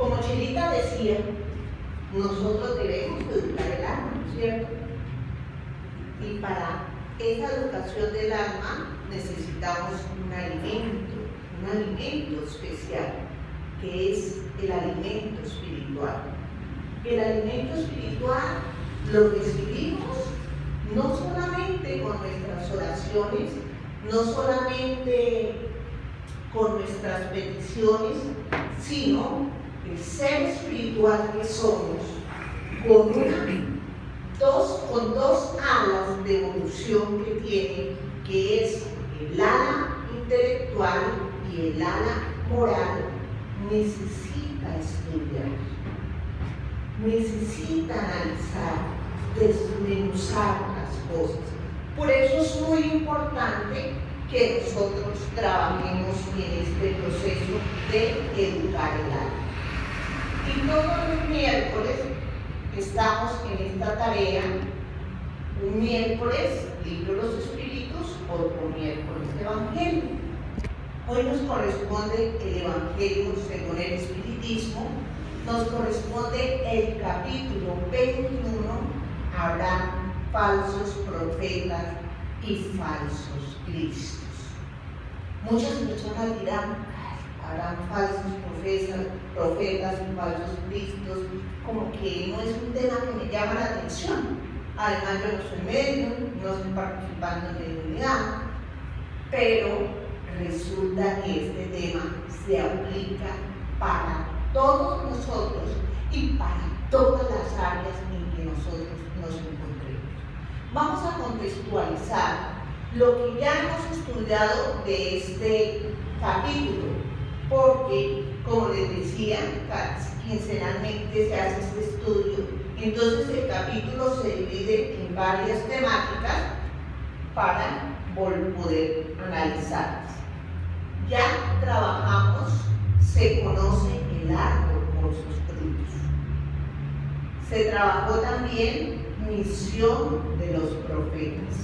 Como Chilita decía, nosotros debemos educar el alma, ¿no es cierto? Y para esa educación del alma necesitamos un alimento especial, que es el alimento espiritual. El alimento espiritual lo recibimos no solamente con nuestras oraciones, no solamente con nuestras peticiones, sino el ser espiritual que somos, con dos alas de evolución que tiene, que es el ala intelectual y el ala moral, necesita estudiar, necesita analizar, desmenuzar las cosas. Por eso es muy importante que nosotros trabajemos en este proceso de educar el alma. Y todos los miércoles estamos en esta tarea, un miércoles libro de los espíritus, otro miércoles evangelio. Hoy nos corresponde el evangelio según el espiritismo, nos corresponde el capítulo 21, habrá falsos profetas y falsos cristos. Muchas personas dirán, habrán falsos profetas y falsos cristos, como que no es un tema que me llama la atención. Además, yo no soy medium, no estoy participando en la unidad, pero resulta que este tema se aplica para todos nosotros y para todas las áreas en que nosotros nos encontremos. Vamos a contextualizar lo que ya hemos estudiado de este capítulo, porque, como les decía, quincenalmente se hace este estudio. Entonces el capítulo se divide en varias temáticas para poder analizarlas. Ya trabajamos, se conoce el árbol por sus frutos. Se trabajó también misión de los profetas.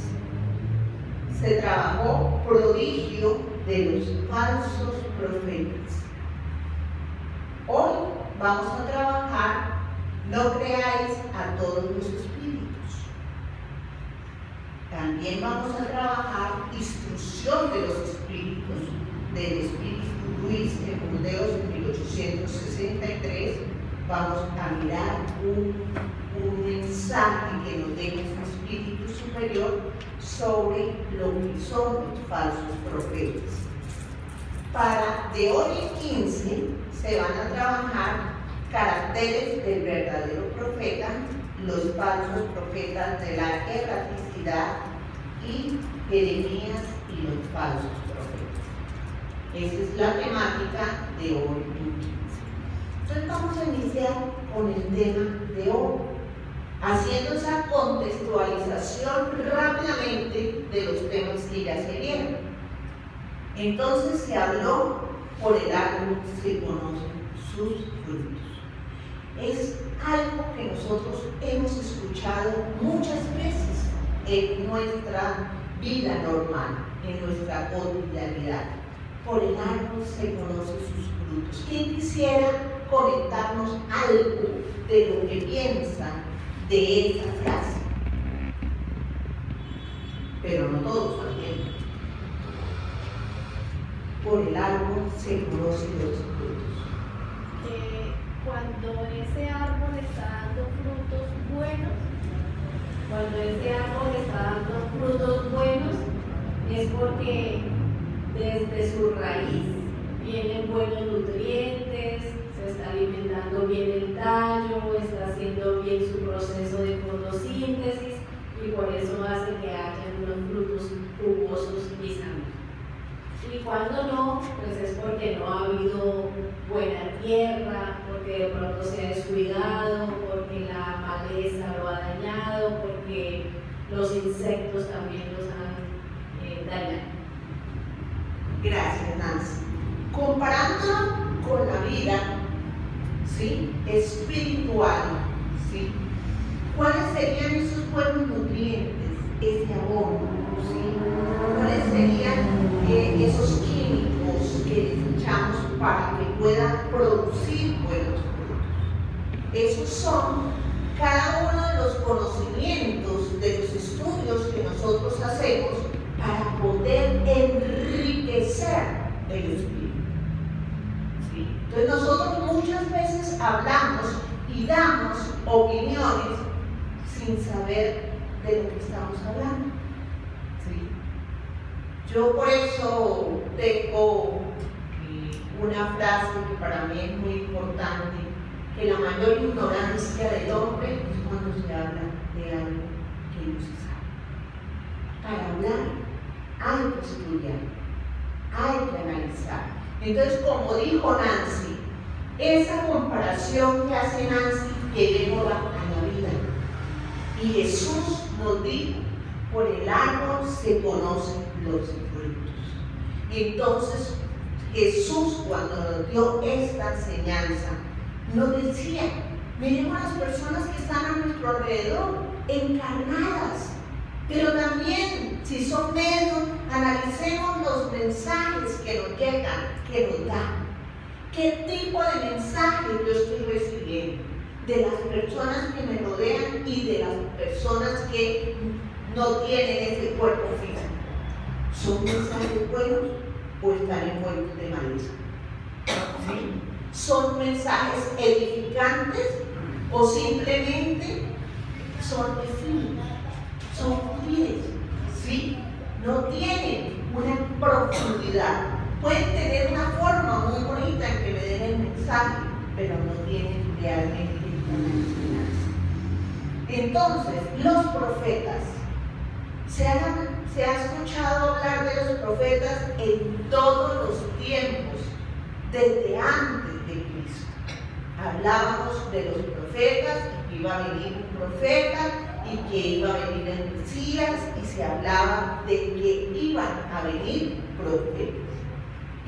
Se trabajó prodigio de los falsos profetas. Hoy vamos a trabajar, no creáis a todos los espíritus. También vamos a trabajar instrucción de los espíritus, del espíritu Luis en Burdeos en 1863. Vamos a mirar un mensaje que nos deja el espíritu superior sobre lo que son los falsos profetas. Para de hoy en 15 se van a trabajar caracteres del verdadero profeta, los falsos profetas de la erraticidad y Jeremías y los falsos profetas. Esa es la temática de hoy en 15. Entonces vamos a iniciar con el tema de hoy, haciendo esa contextualización rápidamente de los temas que ya se vieron. Entonces se habló por el árbol se conocen sus frutos. Es algo que nosotros hemos escuchado muchas veces en nuestra vida normal, en nuestra cotidianidad. Por el árbol se conocen sus frutos. ¿Quién quisiera conectarnos algo de lo que piensa de esta frase? Pero no todos también. Por el árbol se conocen los frutos. Cuando ese árbol está dando frutos buenos, es porque desde su raíz vienen buenos nutrientes, se está alimentando bien el tallo, está haciendo bien su proceso de fotosíntesis y por eso hace que haya unos frutos jugosos y sanos. Y cuando no, pues es porque no ha habido buena tierra, porque de pronto se ha descuidado, porque la maleza lo ha dañado, porque los insectos también los han dañado. Gracias, Nancy. Comparándola con la vida, ¿sí?, espiritual, ¿sí?, ¿cuáles serían esos buenos nutrientes, ese abono, ¿sí? ¿Cuáles serían esos químicos que les echamos para que pueda producir buenos frutos. Esos son cada uno de los conocimientos, de los estudios que nosotros hacemos para poder enriquecer el espíritu. ¿Sí? Entonces nosotros muchas veces hablamos y damos opiniones sin saber de lo que estamos hablando. ¿Sí? Yo por eso tengo una frase que para mí es muy importante, que la mayor ignorancia del hombre es cuando se habla de algo que no se sabe. Para hablar hay que estudiar, hay que analizar. Entonces, como dijo Nancy, esa comparación que hace Nancy llevémosla a la vida. Y Jesús nos dijo, por el árbol se conocen los frutos. Entonces, Jesús, cuando nos dio esta enseñanza, nos decía, miremos a las personas que están a nuestro alrededor, encarnadas, pero también, si son medios, analicemos los mensajes que nos llegan, que nos dan. ¿Qué tipo de mensajes yo estoy recibiendo? De las personas que me rodean y de las personas que no tienen ese cuerpo físico. ¿Son mensajes buenos o están envueltos de malicia? ¿Sí? ¿Son mensajes edificantes o simplemente son efímeros? Son fríos, ¿sí? No tienen una profundidad. Pueden tener una forma muy bonita en que me den el mensaje, pero no tienen realmente una enseñanza. Entonces, los profetas, se ha escuchado hablar de los profetas en todos los tiempos, desde antes de Cristo. Hablábamos de los profetas, que iba a venir un profeta y que iba a venir el Mesías, y se hablaba de que iban a venir profetas.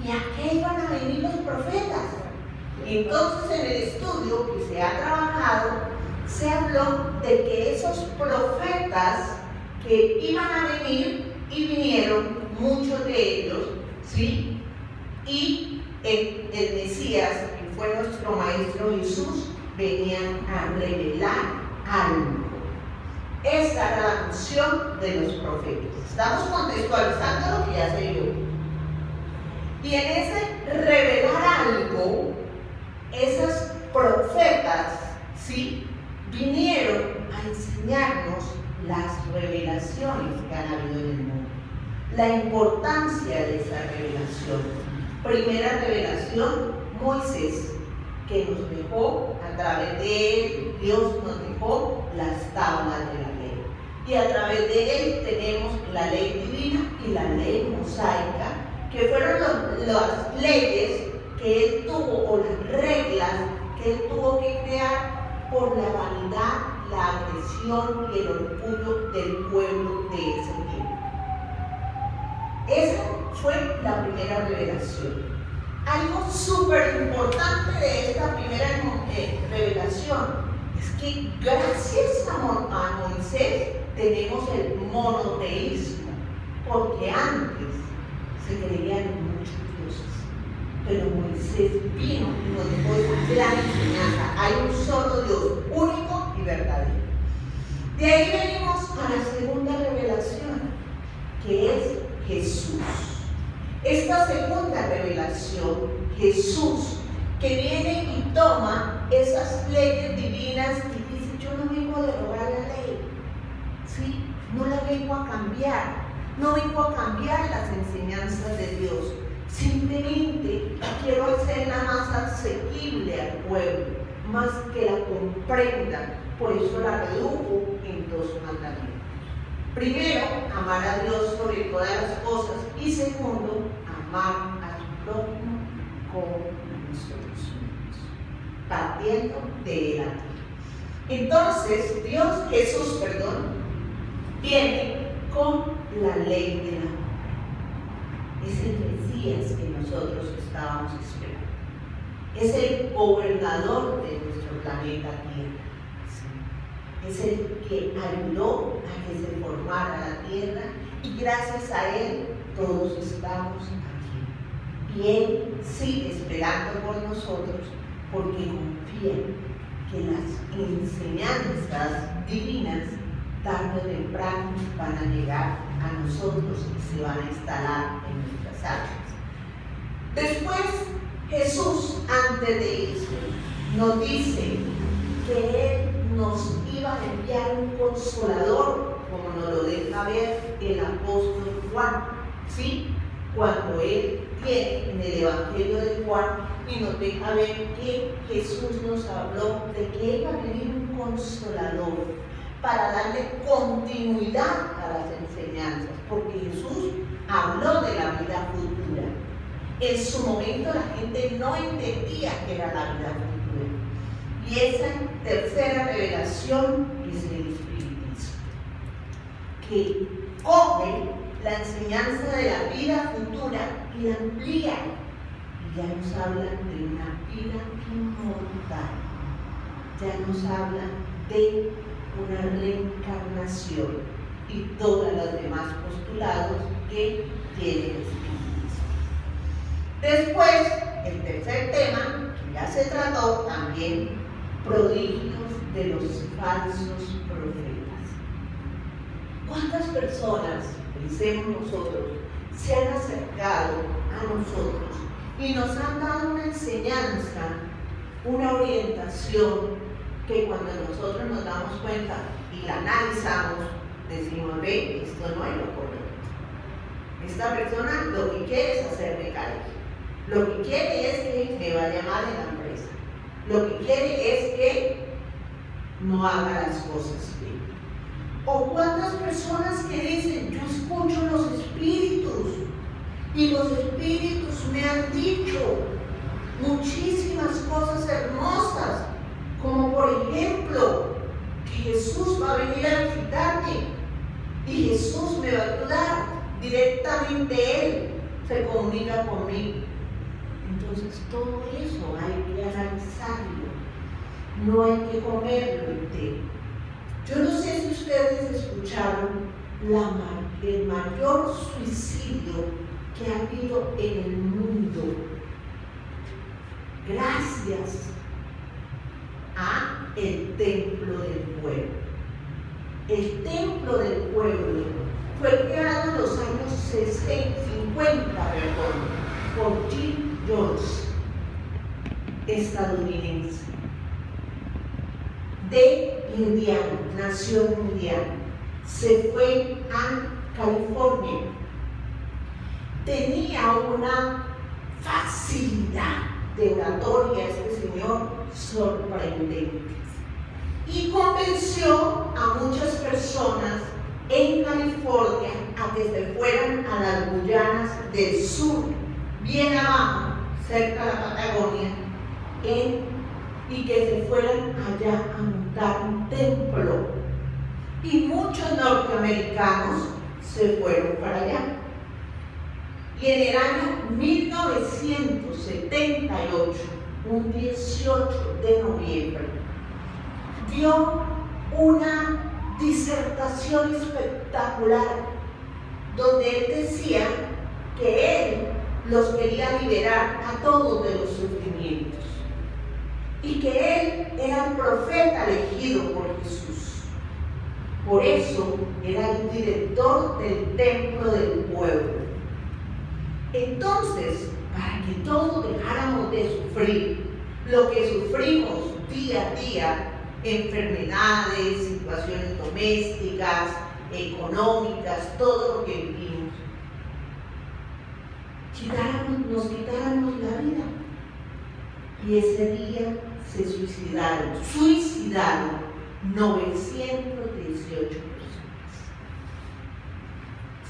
¿Y a qué iban a venir los profetas? Entonces, en el estudio que se ha trabajado, se habló de que esos profetas que iban a venir y vinieron, muchos de ellos, ¿sí? Y el Mesías, que fue nuestro Maestro Jesús, venían a revelar algo. Esa era la función de los profetas. Estamos contextualizando lo que ya se vio. Y en ese revelar algo, esos profetas, ¿sí?, vinieron a enseñarnos las revelaciones que han habido en el mundo, la importancia de esa revelación. Primera revelación, Moisés, que nos dejó, a través de él, Dios nos dejó las tablas de la ley. Y a través de él tenemos la ley divina y la ley mosaica, que fueron las leyes que él tuvo, o las reglas que él tuvo que crear por la vanidad, la agresión y el orgullo del pueblo de ese tiempo. Esa fue la primera revelación. Algo súper importante de esta primera revelación es que gracias a Moisés tenemos el monoteísmo, porque antes se creían en muchos dioses, pero Moisés vino y nos dejó esa gran enseñanza. Hay un solo Dios, único y verdadero. De ahí venimos a la segunda revelación, que es Jesús. Esta segunda revelación, Jesús, que viene y toma esas leyes divinas y dice, yo no vengo a derogar la ley, ¿sí? No la vengo a cambiar. No vengo a cambiar las enseñanzas de Dios, simplemente quiero hacerla más asequible al pueblo, más que la comprendan. Por eso la redujo en 2 mandamientos. Primero, amar a Dios sobre todas las cosas, y segundo, amar a su prójimo como a nosotros mismos, partiendo de él aquí. Entonces, Jesús, viene con la ley del amor. Es el Mesías que nosotros estábamos esperando. Es el gobernador de nuestro planeta Tierra. ¿Sí? Es el que ayudó a que se formara la Tierra, y gracias a él todos estamos aquí. Y Él sigue esperando por nosotros porque confía que las enseñanzas divinas tarde o temprano van a llegar a nosotros y se van a instalar en nuestras almas. Después, Jesús, antes de irse, nos dice que Él nos iba a enviar un consolador, como nos lo deja ver el apóstol Juan, ¿sí? Cuando Él tiene en el Evangelio de Juan y nos deja ver que Jesús nos habló de que iba a venir un consolador para darle continuidad a las enseñanzas, porque Jesús habló de la vida futura. En su momento la gente no entendía qué era la vida futura. Y esa tercera revelación es el espiritismo, que coge la enseñanza de la vida futura y la amplía. Y ya nos habla de una vida inmortal. Ya nos habla de una reencarnación y todos los demás postulados que tiene el espiritismo. Después, el tercer tema, que ya se trató también, prodigios de los falsos profetas. ¿Cuántas personas, pensemos nosotros, se han acercado a nosotros y nos han dado una enseñanza, una orientación, que cuando nosotros nos damos cuenta y la analizamos, decimos, ve, esto no es lo correcto. Esta persona lo que quiere es hacerme caer. Lo que quiere es que me vaya mal en la empresa. Lo que quiere es que no haga las cosas bien. O cuántas personas que dicen, yo escucho los espíritus y los espíritus me han dicho muchísimas cosas hermosas, como por ejemplo que Jesús va a venir a visitarme y Jesús me va a ayudar, directamente Él se comunica conmigo. Entonces todo eso hay que analizarlo, no hay que comerlo entero. Yo no sé si ustedes escucharon el mayor suicidio que ha habido en el mundo, gracias a el templo del pueblo. El templo del pueblo fue creado en los años 50, por Jim Jones, estadounidense, de Indiana, nació en Indiana, se fue a California. Tenía una facilidad de oratoria este señor sorprendente y convenció a muchas personas en California a que se fueran a las Guyanas del Sur, bien abajo, cerca de la Patagonia, y que se fueran allá a montar un templo. Y muchos norteamericanos se fueron para allá. Y en el año 1978, un 18 de noviembre, dio una disertación espectacular donde él decía que él los quería liberar a todos de los sufrimientos y que él era el profeta elegido por Jesús. Por eso era el director del templo del pueblo. Entonces, para que todos dejáramos de sufrir lo que sufrimos día a día, enfermedades, situaciones domésticas, económicas, todo lo que vivimos, nos quitáramos la vida. Y ese día se suicidaron 918 personas.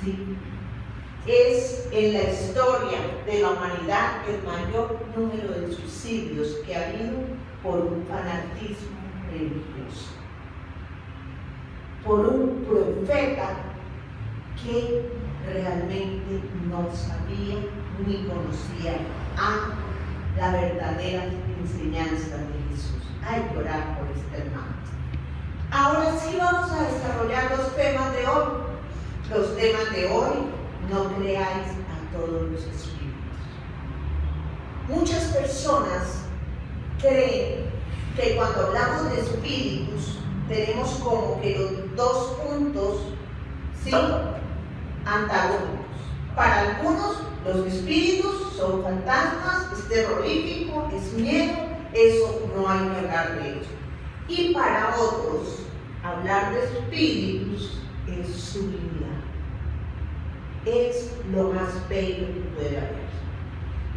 ¿Sí? Es en la historia de la humanidad el mayor número de suicidios que ha habido por un fanatismo religioso, por un profeta que realmente no sabía ni conocía a la verdadera enseñanza de Jesús. Hay que orar por este hermano. Ahora sí vamos a desarrollar los temas de hoy. Los temas de hoy: no creáis a todos los espíritus. Muchas personas creen que cuando hablamos de espíritus tenemos como que los dos puntos, ¿sí?, antagónicos. Para algunos los espíritus son fantasmas, es terrorífico, es miedo, eso no hay que hablar de ello. Y para otros, hablar de espíritus es subliminar, es lo más bello que puede haber.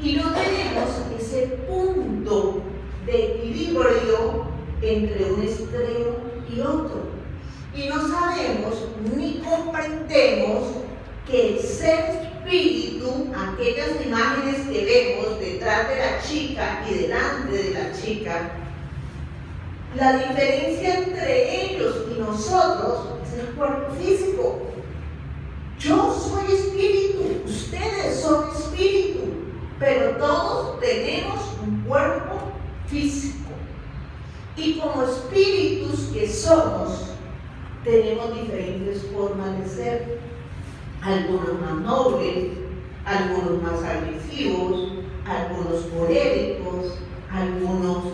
Y no tenemos ese punto de equilibrio entre un extremo y otro. Y no sabemos ni comprendemos que el ser espíritu, aquellas imágenes que vemos detrás de la chica y delante de la chica, la diferencia entre ellos y nosotros es el cuerpo físico. Yo soy espíritu, ustedes son espíritu, pero todos tenemos un cuerpo físico. Y como espíritus que somos, tenemos diferentes formas de ser. Algunos más nobles, algunos más agresivos, algunos coléricos, algunos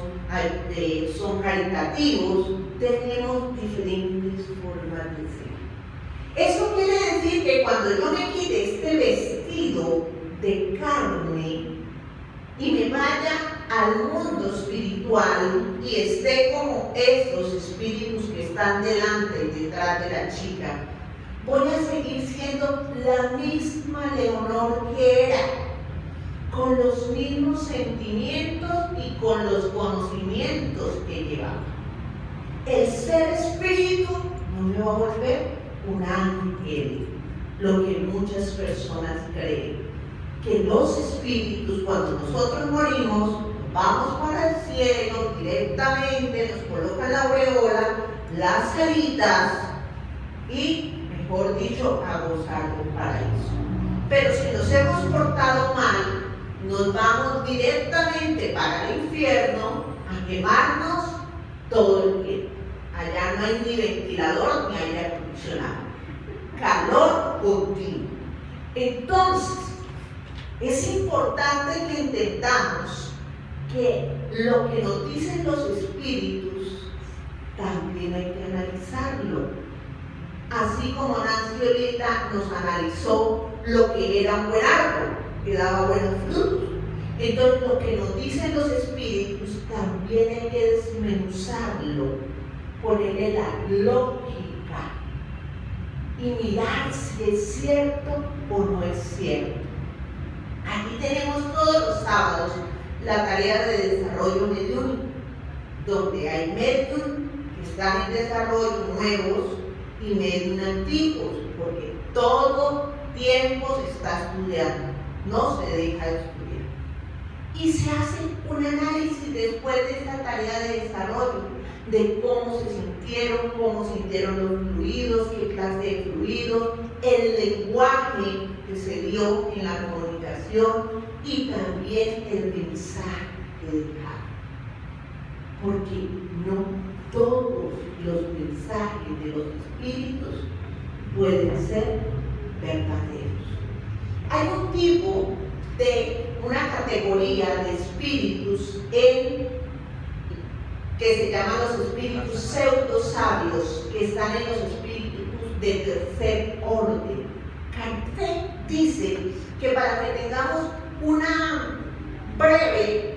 son caritativos. Tenemos diferentes formas de ser. Eso quiere decir que cuando yo me quite este vestido de carne y me vaya al mundo espiritual y esté como estos espíritus que están delante y detrás de la chica, voy a seguir siendo la misma Leonor que era, con los mismos sentimientos y con los conocimientos que llevaba. El ser espíritu no me va a volver un ángel, lo que muchas personas creen, que los espíritus cuando nosotros morimos vamos para el cielo directamente, nos colocan la aureola, las caritas y, mejor dicho, a gozar del paraíso. Pero si nos hemos portado mal, nos vamos directamente para el infierno a quemarnos todo el tiempo. Allá no hay ni ventilador ni aire acondicionado, calor continuo. Entonces, es importante que entendamos que lo que nos dicen los espíritus también hay que analizarlo. Así como Nancy ahorita nos analizó lo que era un buen árbol, que daba buenos frutos. Entonces, lo que nos dicen los espíritus también hay que desmenuzarlo, ponerle la lógica y mirar si es cierto o no es cierto. Aquí tenemos todos los sábados la tarea de desarrollo mediúnico, donde hay medium que están en desarrollo nuevos y medium antiguos, porque todo tiempo se está estudiando, no se deja de estudiar. Y se hace un análisis después de esta tarea de desarrollo, de cómo se sintieron los fluidos, qué clase de fluidos, el lenguaje que se dio en la comunicación y también el mensaje que dejaron. Porque no todos los mensajes de los espíritus pueden ser verdaderos. Hay un tipo de una categoría de espíritus que se llaman los espíritus pseudosabios, que están en los espíritus de tercer orden. Kardec dice que para que tengamos una breve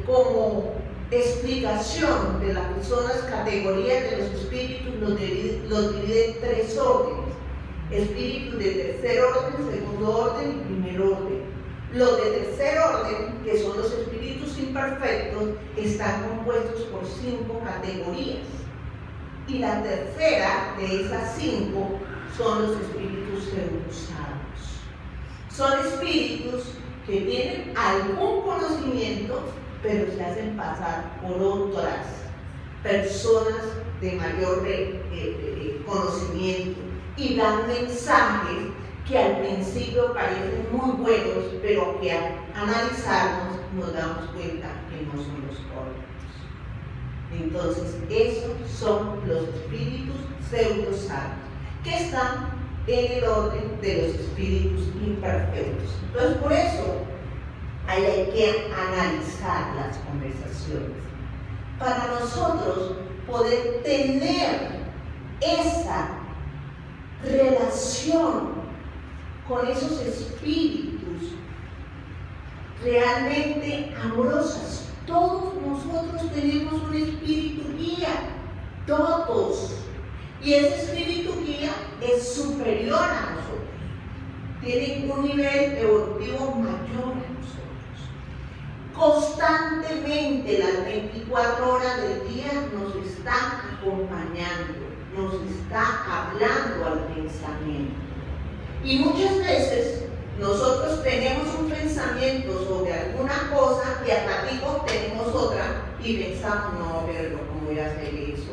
como explicación de las personas, categorías de los espíritus, los divide en tres órdenes: espíritus de tercer orden, segundo orden y primer orden. Los de tercer orden, que son los espíritus imperfectos, están compuestos por 5 categorías. Y la tercera de esas 5 son los espíritus pseudosabios. Son espíritus que tienen algún conocimiento, pero se hacen pasar por otras personas de mayor conocimiento y dan mensajes que al principio parecen muy buenos, pero que al analizarlos nos damos cuenta que no son los correctos. Entonces, esos son los espíritus pseudosabios, que están en el orden de los espíritus imperfectos. Entonces, por eso ahí hay que analizar las conversaciones. Para nosotros poder tener esa relación con esos espíritus realmente amorosas. Todos nosotros tenemos un espíritu guía, todos. Y ese espíritu guía es superior a nosotros. Tiene un nivel evolutivo mayor a nosotros. Constantemente, las 24 horas del día nos está acompañando, nos está hablando al pensamiento. Y muchas veces nosotros tenemos un pensamiento sobre alguna cosa y al ratito tenemos otra y pensamos, no, pero ¿cómo voy a hacer eso?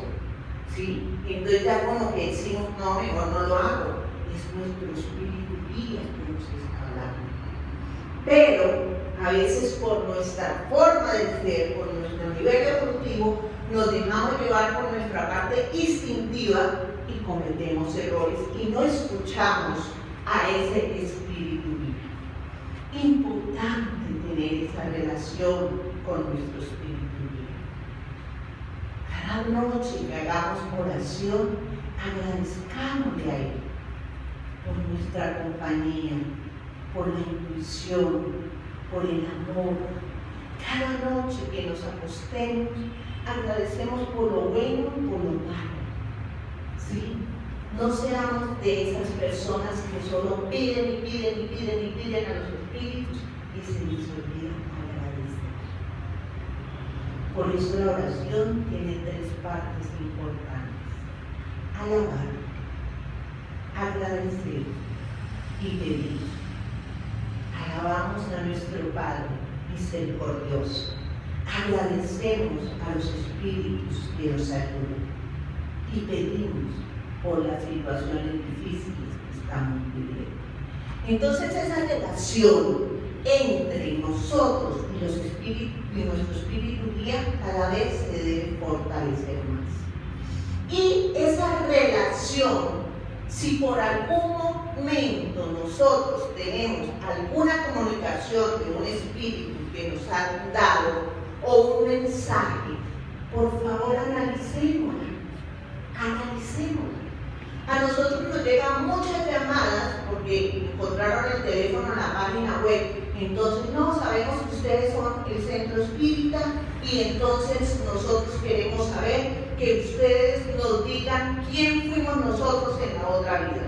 ¿Sí? Entonces ya como que decimos, no, mejor no lo hago. Es nuestro espíritu guía que nos está hablando. Pero a veces por nuestra forma de ser, por nuestro nivel evolutivo, nos dejamos llevar por nuestra parte instintiva y cometemos errores y no escuchamos a ese espíritu guía. Importante tener esa relación con nuestro espíritu guía. Cada noche que hagamos oración, agradezcámosle a Él por nuestra compañía, por la intuición, por el amor. Cada noche que nos acostemos, agradecemos por lo bueno y por lo malo. ¿Sí? No seamos de esas personas que solo piden y piden y piden y piden a los espíritus y se les olvida agradecer. Por eso la oración tiene 3 partes importantes: alabar, agradecer y pedir. Alabamos a nuestro Padre misericordioso. Agradecemos a los espíritus que nos ayudan y pedimos por las situaciones difíciles que estamos viviendo. Entonces esa relación entre nosotros y los espíritus y nuestro espíritu guía cada vez se debe fortalecer más. Y esa relación, si por algún momento nosotros tenemos alguna comunicación de un espíritu que nos han dado o un mensaje, por favor analicémosla. A nosotros nos llegan muchas llamadas porque encontraron el teléfono en la página web. Entonces, no, sabemos que ustedes son el centro espírita y entonces nosotros queremos saber que ustedes nos digan quién fuimos nosotros en la otra vida.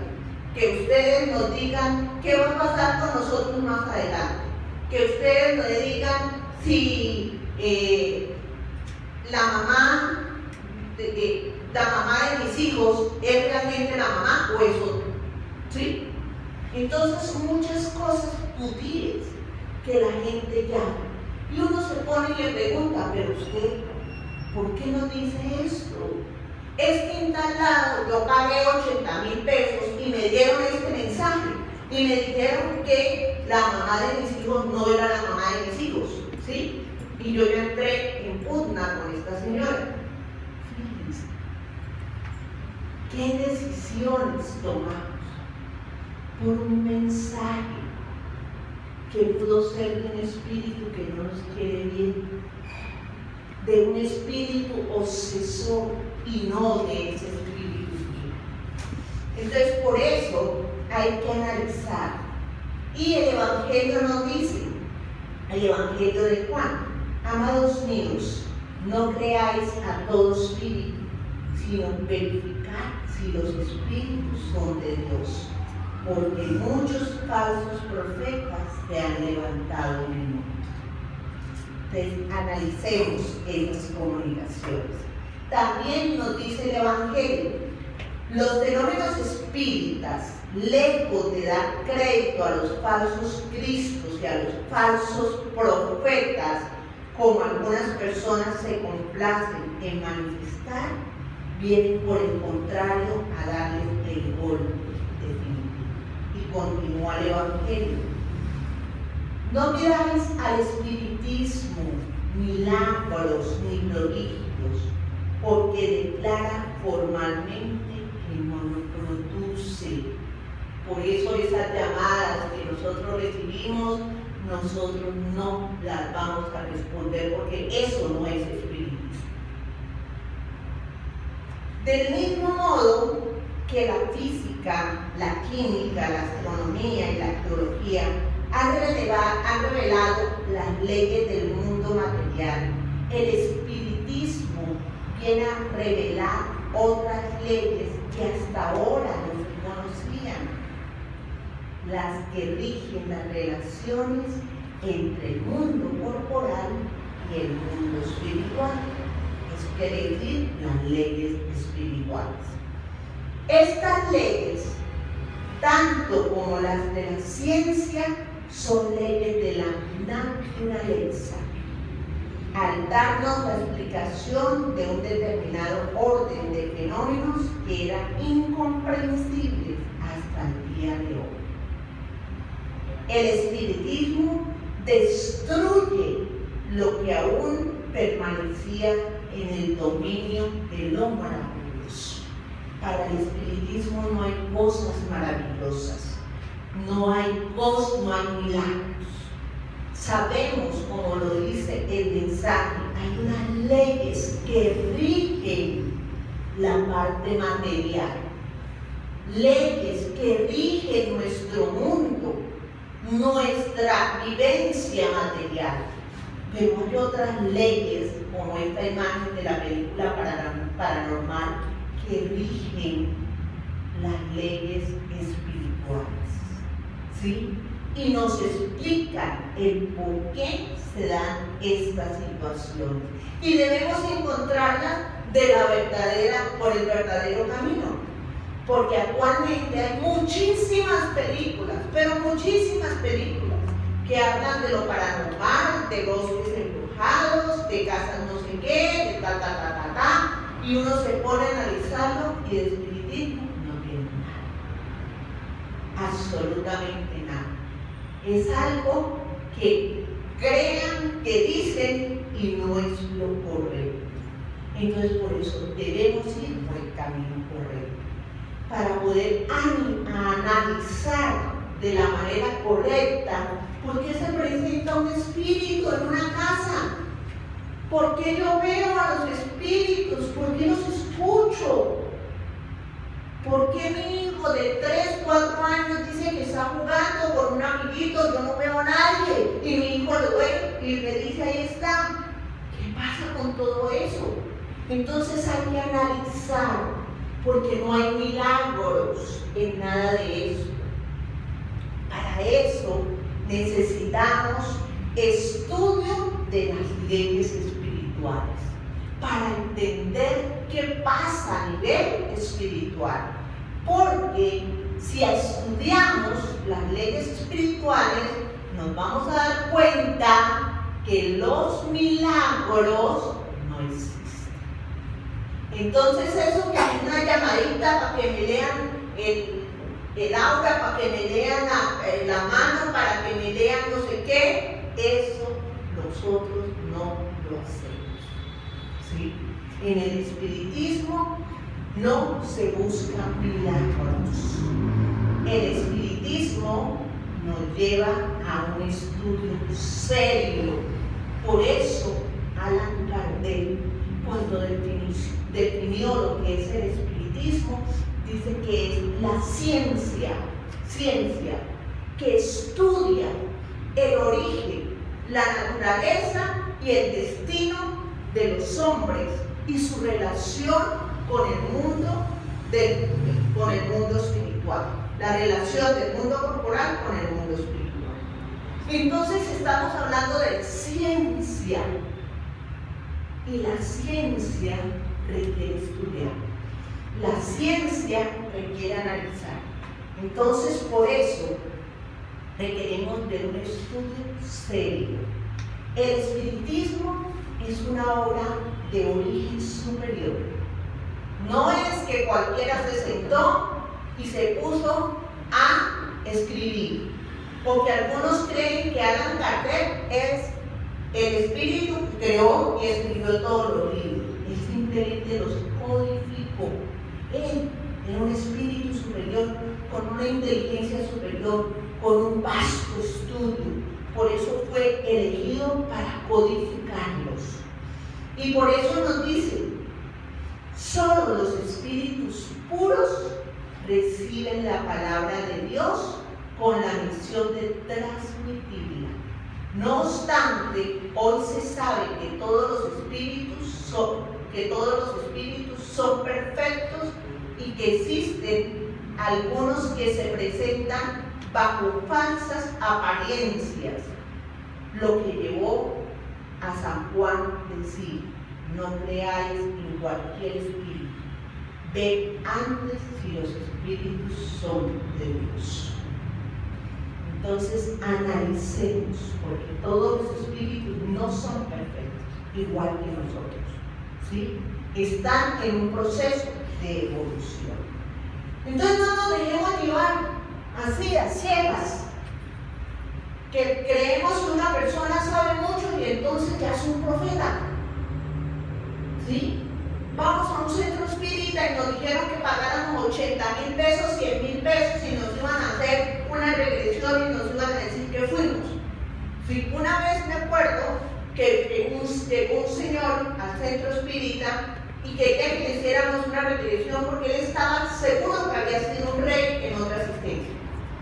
Que ustedes nos digan qué va a pasar con nosotros más adelante. Que ustedes nos digan si la mamá de mis hijos es realmente la mamá o es otra. ¿Sí? Entonces muchas cosas sutiles que la gente llama. Y uno se pone y le pregunta, pero usted, ¿por qué no dice esto? Es que en tal lado yo pagué 80,000 pesos y me dieron este mensaje y me dijeron que la mamá de mis hijos no era la mamá de mis hijos, ¿sí? Y yo ya entré en pugna con esta señora. Fíjense, ¿qué decisiones tomamos por un mensaje que pudo ser de un espíritu que no nos quiere bien, de un espíritu obsesor y no de ese espíritu guía? Entonces, por eso hay que analizar. Y el Evangelio nos dice, el Evangelio de Juan: amados míos, no creáis a todo espíritu, sino verificad si los espíritus son de Dios, porque muchos falsos profetas se han levantado en el mundo. Entonces, analicemos esas comunicaciones. También nos dice el Evangelio: los fenómenos espíritas, lejos de dar crédito a los falsos cristos y a los falsos profetas, como algunas personas se complacen en manifestar, vienen por el contrario a darles el golpe definitivo. Y continúa el Evangelio: no miráis al espiritismo, milagros ni prodigios, porque declara formalmente que no lo produce. Por eso esas llamadas que nosotros recibimos nosotros no las vamos a responder porque eso no es espiritismo. Del mismo modo que la física, la química, la astronomía y la arqueología han revelado las leyes del mundo material, el espiritismo viene a revelar otras leyes que hasta ahora no se conocían, las que rigen las relaciones entre el mundo corporal y el mundo espiritual, es decir, las leyes espirituales. Estas leyes, tanto como las de la ciencia, son leyes de la naturaleza, al darnos la explicación de un determinado orden de fenómenos que era incomprensible hasta el día de hoy. El espiritismo destruye lo que aún permanecía en el dominio del lo maravilloso. Para el espiritismo no hay cosas maravillosas, no hay milagros. Sabemos, como lo dice el mensaje, hay unas leyes que rigen la parte material, leyes que rigen nuestro mundo, nuestra vivencia material. Pero hay otras leyes, como esta imagen de la película paranormal, que rigen las leyes espirituales, ¿sí? Y nos explican el por qué se dan estas situaciones. Y debemos encontrarlas por el verdadero camino. Porque actualmente hay muchísimas películas, pero muchísimas películas, que hablan de lo paranormal, de bosques embrujados, de casas no sé qué, de ta, y uno se pone a analizarlo y de espiritismo no tiene nada. Absolutamente nada. Es algo que crean, que dicen y no es lo correcto. Entonces por eso debemos ir por el camino correcto, para poder analizar de la manera correcta por qué se presenta un espíritu en una casa, por qué yo veo a los espíritus, por qué los escucho, por qué mi hijo de 3, 4 años dice que está jugando con un amiguito, yo no veo a nadie, y mi hijo lo ve y me dice ahí está. ¿Qué pasa con todo eso? Entonces hay que analizar, porque no hay milagros en nada de eso. Para eso necesitamos estudio de las leyes espirituales, para entender qué pasa a nivel espiritual. Porque si estudiamos las leyes espirituales, nos vamos a dar cuenta que los milagros no existen. Entonces eso que hay una llamadita para que me lean el aura, para que me lean la mano, para que me lean no sé qué, eso nosotros no lo hacemos, ¿sí? En el espiritismo no se buscan milagros. El espiritismo nos lleva a un estudio serio. Por eso Allan Kardec, cuando definió lo que es el espiritismo, dice que es la ciencia que estudia el origen, la naturaleza y el destino de los hombres y su relación con el mundo espiritual, la relación del mundo corporal con el mundo espiritual. Entonces estamos hablando de ciencia, y la ciencia requiere estudiar, la ciencia requiere analizar. Entonces por eso requerimos de un estudio serio. El espiritismo es una obra de origen superior. No es que cualquiera se sentó y se puso a escribir, porque algunos creen que Allan Kardec es el espíritu que creó y escribió todos los libros. Él simplemente los codificó. Él era un espíritu superior, con una inteligencia superior, con un vasto estudio, por eso fue elegido para codificarlos. Y por eso nos dice, solo los espíritus puros reciben la palabra de Dios con la misión de transmitirla. No obstante, hoy se sabe que todos los espíritus son perfectos y que existen algunos que se presentan bajo falsas apariencias, lo que llevó a San Juan decir: no creáis en cualquier espíritu, ved antes si los espíritus son de Dios. Entonces analicemos, porque todos los espíritus no son perfectos, igual que nosotros, ¿sí? Están en un proceso de evolución. Entonces no nos dejemos llevar así a ciegas, que creemos que una persona sabe mucho y entonces ya es un profeta, ¿sí? Vamos a un centro espírita y nos dijeron que pagáramos 80,000 pesos, 100,000 pesos y nos iban a hacer una regresión y nos iban a decir que fuimos. ¿Sí? Una vez me acuerdo que llegó un señor al centro espírita y quería que le hiciéramos una regresión porque él estaba seguro que había sido un rey en otra existencia.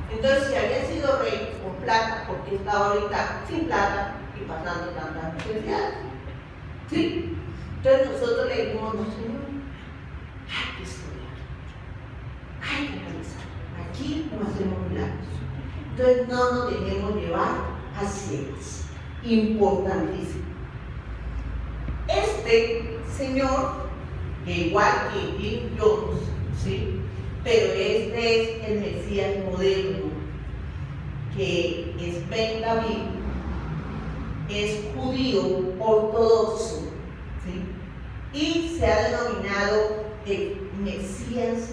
Entonces, si había sido rey con plata, porque estaba ahorita sin plata y pasando tantas necesidades. ¿Sí? Entonces nosotros le dijimos: no, señor, hay que estudiar, hay que analizar. Aquí no hacemos milagros. Entonces no nos dejemos llevar a ciegas. Importantísimo. Este señor, igual que Jim Jones, ¿sí? Pero este es el Mesías moderno, que es Ben David, es judío ortodoxo, ¿sí? Y se ha denominado el Mesías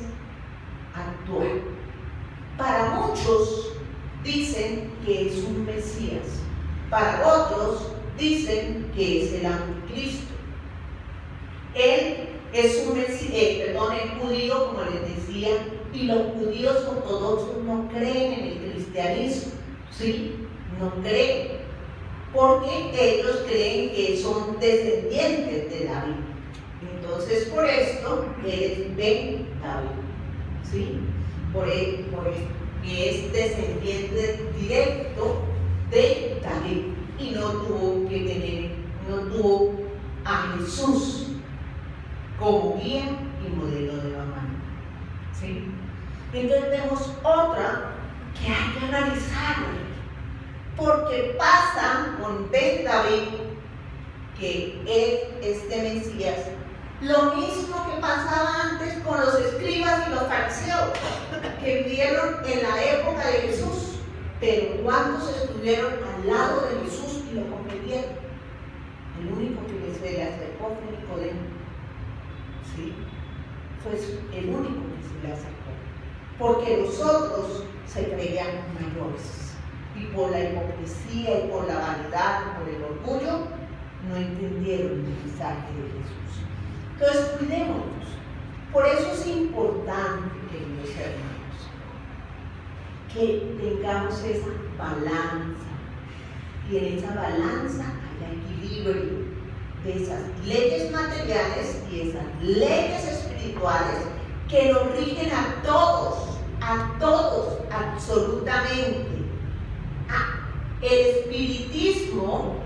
actual. Para muchos dicen que es un Mesías, para otros dicen que es el Anticristo. Él es un judío, como les decía, y los judíos ortodoxos no creen en el cristianismo, ¿sí? No creen, porque ellos creen que son descendientes de David. Entonces, por esto, él es Ben David, ¿sí? Por esto, que es descendiente directo de David y no tuvo a Jesús como guía y modelo de la humanidad, ¿sí? Entonces vemos otra que hay que analizar, porque pasa con Ben David, que es este Mesías, lo mismo que pasaba antes con los escribas y los fariseos, que vivieron en la época de Jesús, pero ¿cuántos estuvieron al lado de Jesús y lo comprendieron? El único que se le acercó fue Nicodemo, ¿sí? Fue el único que se le acercó, porque los otros se creían mayores, y por la hipocresía y por la vanidad y por el orgullo no entendieron el mensaje de Jesús. Entonces cuidémonos. Por eso es importante, queridos hermanos, que tengamos esa balanza, y en esa balanza haya equilibrio de esas leyes materiales y esas leyes espirituales que nos rigen a todos, absolutamente. El espiritismo,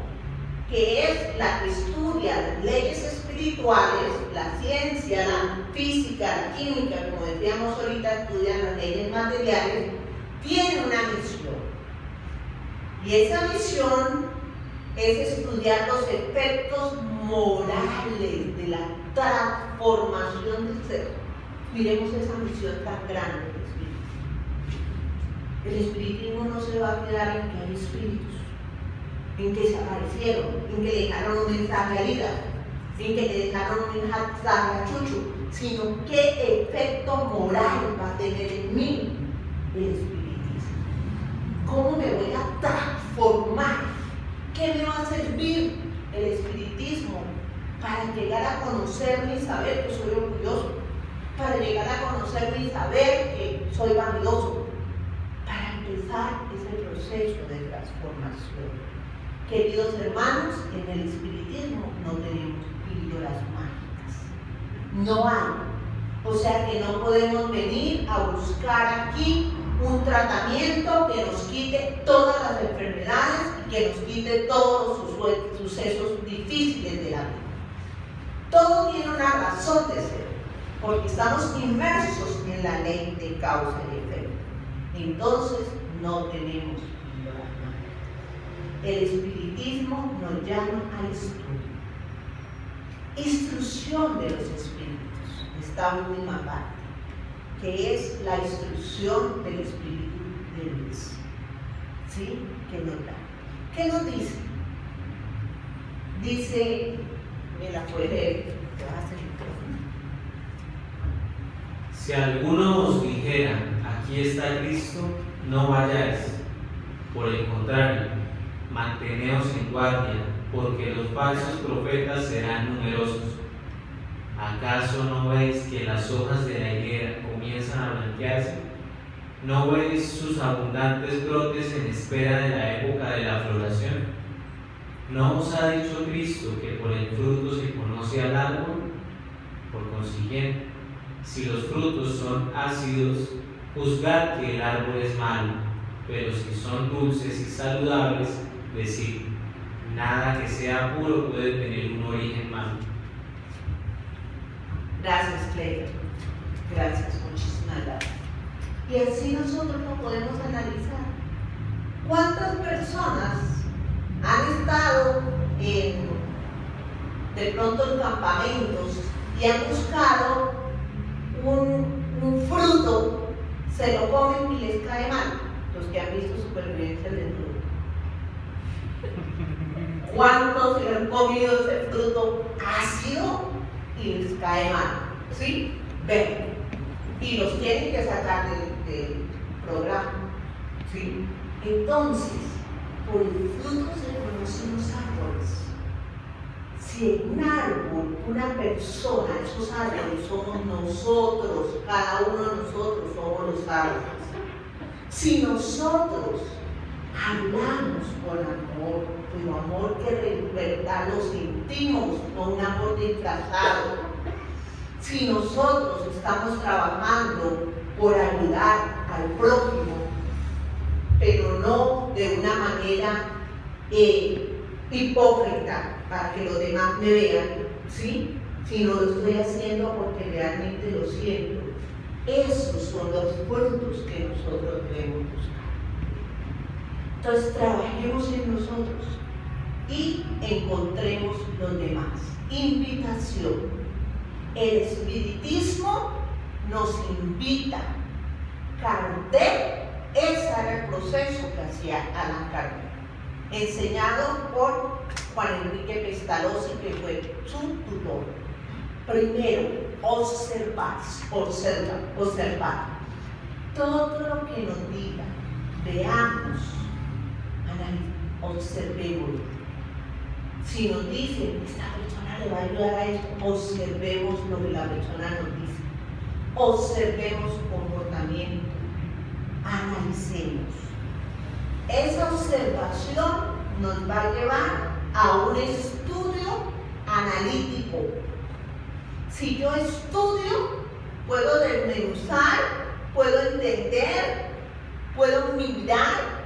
que es la que estudia las leyes espirituales, la ciencia, la física, la química, como decíamos ahorita, estudian las leyes materiales, tiene una misión. Y esa misión es estudiar los efectos morales de la transformación del ser. Miremos esa misión tan grande del espíritu. El espiritismo no se va a quedar en que hay espíritus, en que se aparecieron, en que le dejaron un mensaje a Lida, en que le dejaron un mensaje a Chucho, sino qué efecto moral va a tener en mí el espiritismo. ¿Cómo me voy a transformar? ¿Qué me va a servir el espiritismo para llegar a conocerme y saber que soy orgulloso? Para llegar a conocerme y saber que soy vanidoso, para empezar ese proceso de transformación. Queridos hermanos, en el espiritismo no tenemos píldoras mágicas. No hay. O sea que no podemos venir a buscar aquí un tratamiento que nos quite todas las enfermedades y que nos quite todos los sucesos difíciles de la vida. Todo tiene una razón de ser, porque estamos inmersos en la ley de causa y efecto. Entonces no tenemos píldoras mágicas. El espiritismo nos llama al estudio. Instrucción de los espíritus, esta última parte, que es la instrucción del Espíritu de Luz. ¿Sí? ¿Qué nos da? ¿Qué nos dice? Dice, me la puede leer, te vas a hacer el micrófono. Si alguno os dijera, aquí está Cristo, no vayáis. Por el contrario, manteneos en guardia, porque los falsos profetas serán numerosos. ¿Acaso no veis que las hojas de la higuera comienzan a blanquearse? ¿No veis sus abundantes brotes en espera de la época de la floración? ¿No os ha dicho Cristo que por el fruto se conoce al árbol? Por consiguiente, si los frutos son ácidos, juzgad que el árbol es malo, pero si son dulces y saludables, decid, nada que sea puro puede tener un origen malo. Gracias, Cleia. Gracias, muchísimas gracias. Y así nosotros lo podemos analizar. ¿Cuántas personas han estado de pronto en campamentos y han buscado un fruto, se lo comen y les cae mal? Los que han visto Supervivencia del Desnudo. ¿Cuántos se han comido ese fruto ácido y les cae mal? ¿Sí? Ven. Y los tienen que sacar del programa. ¿Sí? Entonces, por el fruto se conocen los árboles. Si un árbol, una persona, esos árboles somos nosotros, cada uno de nosotros somos los árboles. Si nosotros hablamos con amor, pero amor que de verdad lo sentimos, no un amor disfrazado. Si nosotros estamos trabajando por ayudar al prójimo, pero no de una manera hipócrita para que los demás me vean, ¿sí? Sino lo estoy haciendo porque realmente lo siento. Esos son los frutos que nosotros debemos buscar. Entonces trabajemos en nosotros y encontremos los demás. Invitación. El espiritismo nos invita. Kardec, ese era el proceso que hacía Allan Kardec, enseñado por Juan Enrique Pestalozzi, que fue su tutor. Primero, observar. Todo lo que nos diga, veamos, observémoslo. Si nos dicen, esta persona le va a ayudar a esto, observemos lo que la persona nos dice. Observemos su comportamiento. Analicemos. Esa observación nos va a llevar a un estudio analítico. Si yo estudio, puedo desmenuzar, puedo entender, puedo mirar,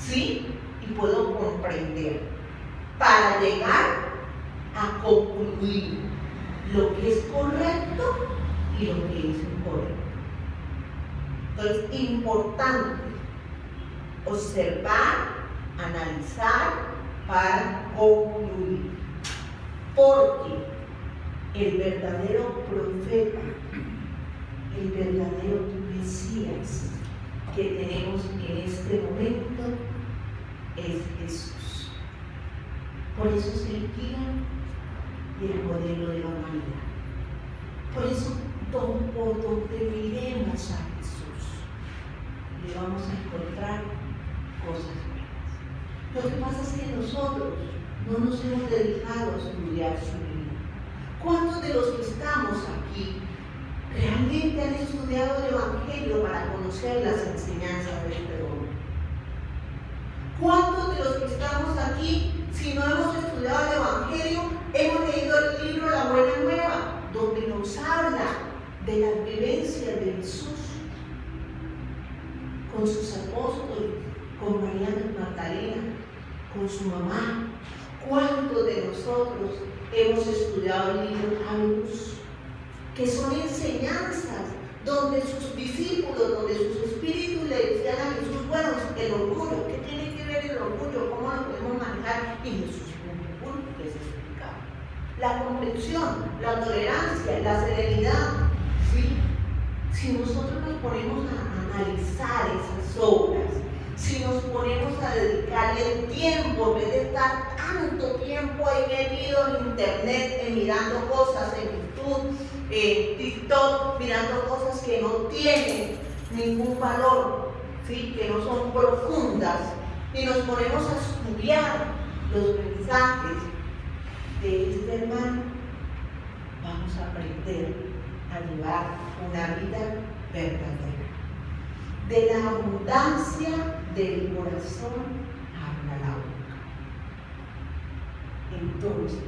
¿sí? Y puedo comprender para llegar a concluir lo que es correcto y lo que es incorrecto. Entonces, importante observar, analizar para concluir. Porque el verdadero profeta, el verdadero Mesías que tenemos en este momento es Jesús. Por eso es el guía y el modelo de la humanidad. Por eso, por donde miremos a Jesús, le vamos a encontrar cosas buenas. Lo que pasa es que nosotros no nos hemos dedicado a estudiar su vida. ¿Cuántos de los que estamos aquí realmente han estudiado el Evangelio para conocer las enseñanzas de este hombre? ¿Cuántos de los que estamos aquí, si no hemos estudiado el Evangelio, hemos leído el libro La Buena Nueva, donde nos habla de las vivencias de Jesús con sus apóstoles, con María Magdalena, con su mamá? ¿Cuántos de nosotros hemos estudiado el libro Ángelus, que son enseñanzas donde sus discípulos, donde sus espíritus le decían a Jesús, bueno, el orgullo, ¿qué tiene que ver el orgullo? ¿Cómo lo podemos manejar? Y Jesús les explicaba. La comprensión, la tolerancia, la serenidad. ¿Sí? Si nosotros nos ponemos a analizar esas obras, si nos ponemos a dedicarle el tiempo, en vez de estar tanto tiempo ahí metido en internet, mirando cosas en YouTube, TikTok, mirando cosas que no tienen ningún valor, ¿sí? Que no son profundas, y nos ponemos a estudiar los mensajes de este hermano, vamos a aprender a llevar una vida verdadera. De la abundancia del corazón habla la boca. Entonces,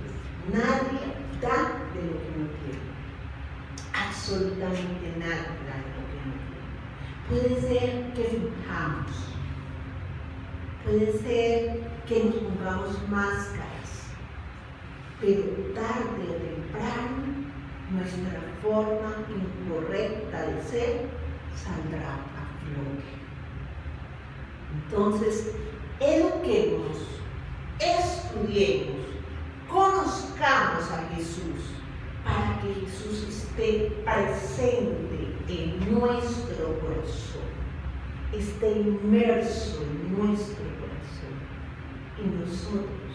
nadie da de lo que no tiene. Absolutamente nada da de lo que no tiene. Puede ser que finjamos, puede ser que nos pongamos máscaras, pero tarde o temprano nuestra forma incorrecta de ser saldrá a flote. Entonces, eduquemos, estudiemos, conozcamos a Jesús, para que Jesús esté presente en nuestro corazón, esté inmerso en nuestro corazón, y nosotros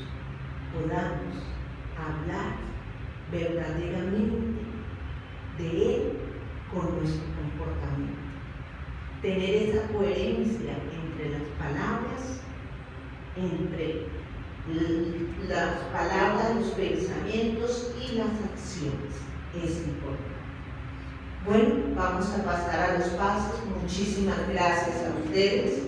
podamos hablar verdaderamente de Él con nuestro comportamiento. Tener esa coherencia entre las palabras, los pensamientos y las acciones. Es importante. Bueno, vamos a pasar a los pasos. Muchísimas gracias a ustedes.